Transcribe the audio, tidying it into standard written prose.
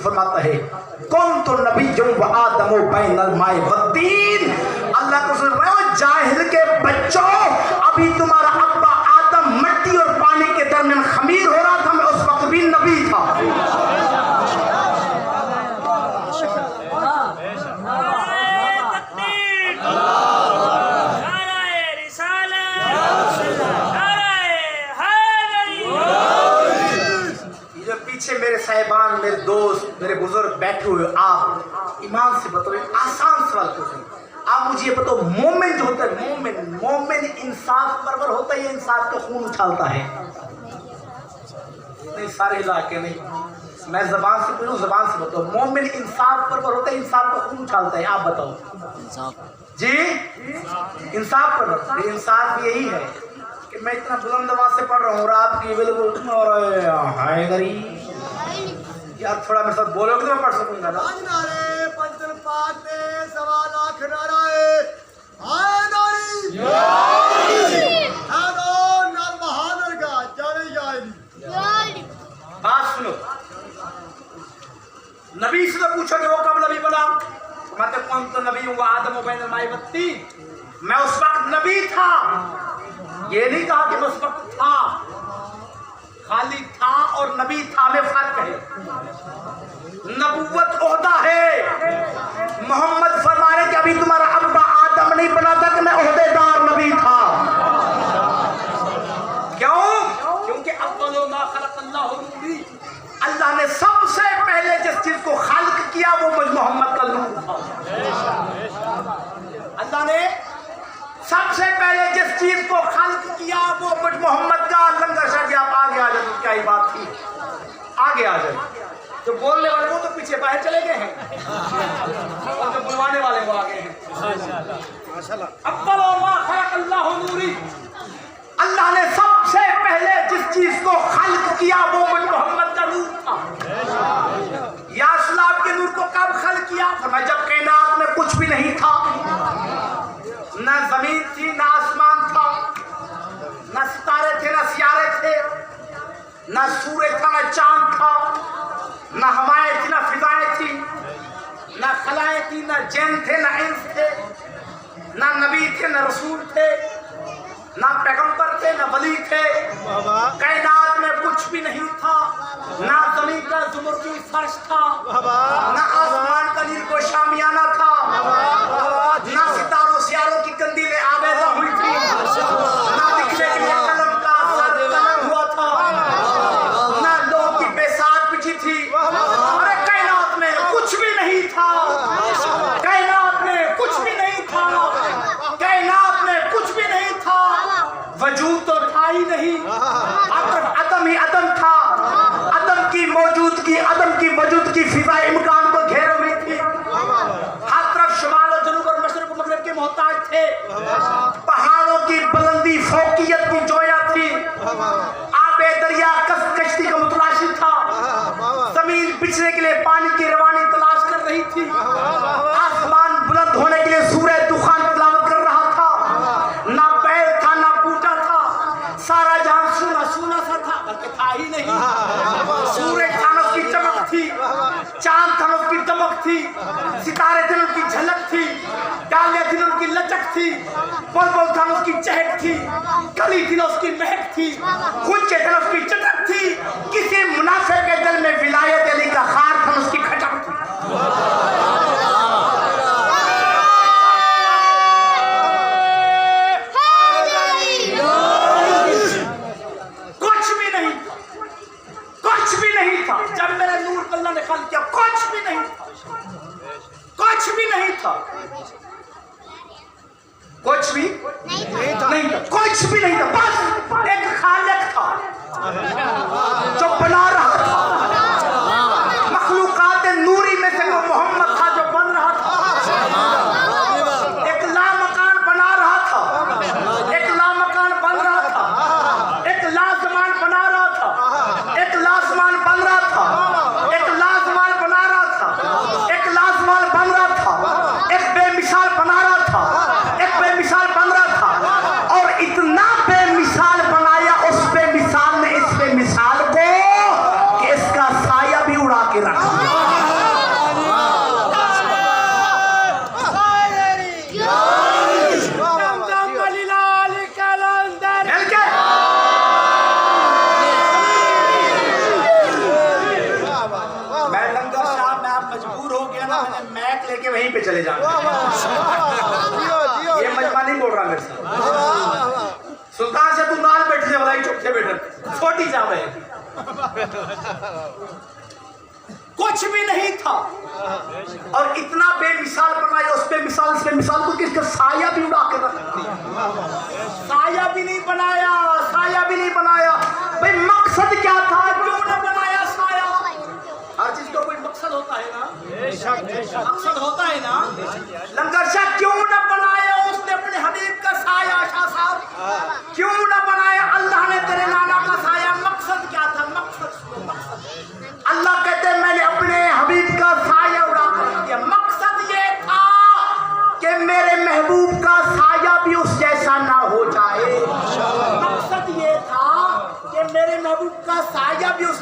फरमाता है कौन तो नबी जो आदमो बैनल माए वद्दीन। अल्लाह को सुन रहे हो जाहिल के बच्चों, अभी तुम्हारा अब्बा आदम मिट्टी और पानी के दरमियान खमीर हो रहा था, मैं उस वक्त भी नबी था। मेरे साहिबान, मेरे दोस्त, मेरे बुजुर्ग बैठे हुए, आप ईमान से बताओ, आसान सवाल पूछें। आप मुझे ये बताओ, मोमिन जो होता है, मोमिन इंसाफ परवर होता है या इंसाफ का खून उछालता है? नहीं, सारे इलाके नहीं, मैं जबान से पूछूं, जबान से बताओ, मोमिन इंसाफ परवर होता है, इंसाफ का खून उछालता है? आप बताओ जी। इंसाफ परवर, इंसाफ यही है कि मैं इतना बुलंद आवाज से पढ़ रहा हूँ और आपकी बिल्कुल यार थोड़ा मेरे साथ बोलोगे तो मैं पढ़ सकूंगा ना। बात सुनो, नबी से तो पूछो कि वो कब नबी बना? मतलब कौन तो नबी हूँ आदम बैनल माए वद्दीन, मैं उस वक्त नबी था। ये नहीं कहा कि मैं उस वक्त था, खाली था और नबी था में फर्क है। नबुव्वत ओहदा है। मोहम्मद फरमाने कि अभी तुम्हारा अब्बा आदम नहीं बना था कि मैं ओहदेदार नबी था। क्यों? क्योंकि अव्वलु मा खलक़ल्लाहु नूरी, अल्लाह ने सबसे पहले जिस चीज को खल्क किया वो मुझ मोहम्मद का नूर था। अल्लाह ने सबसे पहले जिस चीज को खल्क किया वो मुझ मोहम्मद का। लंगर शाह जी आप आगे आ जाए तो क्या ही बात थी, आगे आ जाए। जो बोलने वाले वो तो पीछे बाहर चले गए हैं और जो बुलवाने वाले वो आगे हैं। अव्वलु मा खलक़ल्लाहु नूरी, अल्लाह ने सबसे पहले जिस चीज को खल्क किया वो मुझ मोहम्मद का नूर था। या इस्लाम के नूर को कब खल्क किया? फरमाया जब कायनात में कुछ भी नहीं था, ना जमीन थी, ना आसमान था, ना सितारे थे, ना सियारे थे, ना सूरज था, ना चांद था, ना हवाएं थी, ना फिजाएं थी, ना खलाएं थी, ना जिन थे, ना इंस थे, ना नबी थे, ना रसूल थे, ना पैगंबर थे, ना वली थे। कायनात में कुछ भी नहीं था, ना जमीन का ज़ुमर्दी फर्श था, ना आसमान का नील को शामियाना था, ना सितारों सियारों की कंदीलें आवेज़ा हुई थी, ना लिखने के लिए कलम का कलम हुआ था, ना लोह की बेसात बिछी थी। अरे कायनात में कुछ भी नहीं था, कायनात में कुछ भी नहीं था, कायनात में कुछ भी नहीं था। वजूद तो था ही नहीं, अदम ही अदम था। अदम की मौजूदगी, अदम की वजूद की फिजा इम्कान को घेरे हुई थी। हर तरफ शुमाल और जनूब और मशरिक और मगरिब के मोहताज थे। पहाड़ों की बुलंदी फौकियत की जोया थी। आबे दरिया कश्ती का मुतलाशी था। जमीन बिछने के लिए पानी की रवानी तलाश कर रही थी। आसमान बुलंद होने के लिए सूरज दुखान तिलावत कर रहा था। ना पैर था, ना बूटा था, सारा जहां सूना सूना सा था, बल्कि था ही नहीं। सूरज था, उसकी चमक थी, चांद था, उसकी दमक थी, सितारे थे, उनकी झलक थी, डालियां थी, उनकी लचक थी, बुलबुल था, उसकी चहक थी, कली थी, उसकी महक थी, गुंजे थे, उसकी चटक थी। किसी मुनाफिक के दिल में विलायत अली का खार था, उसकी खटक थी। जब मेरे नूर को अल्लाह ने खल्क किया कुछ भी नहीं था, कुछ भी नहीं था, कुछ भी नहीं था, कुछ भी नहीं था। बस एक खालिक था जो बना रहा था। मखलूकात नूरी में से वो मोहम्मद था जो बन रहा था। एक लामकान बना रहा था, एक लामकान बन रहा था, एक लाजमान बना रहा था, एक लाजमान बन रहा था, एक लाजमान बना रहा था, एक लाजमान बन रहा था, एक बेमिसाल बना रहा था, एक बेमिसाल बन रहा था। और इतना बेमिसाल बनाया उस बेमिसाल ने इस बेमिसाल चले जाना। ये मजमा नहीं बोल रहा मेरे साथ। सुल्तान से तू नाल बैठने वाला ही चुपके बैठे छोटी जा रहे कुछ भी नहीं था और इतना बेमिसाल बनाया उस पे मिसाल से मिसाल को किसका साया भी उड़ा के रख दिया। साया भी नहीं बनाया, साया भी नहीं बनाया। भाई मकसद क्या था, क्यों ना बनाया साया? हर चीज का कोई मकसद होता है ना, मकसद होता है ना। लंगर शाह क्यों ना बनाया उसने अपने हबीब का साया? शाह साहब क्यों ना बनाया अल्लाह ने तेरे नाना का साया? मकसद क्या था? मकसद अल्लाह कहते हैं मैंने अपने हबीब का साया उड़ा कर दिया। मकसद ये था कि मेरे महबूब का साया भी उस जैसा ना हो जाए। मकसद ये था कि मेरे महबूब का साया भी उस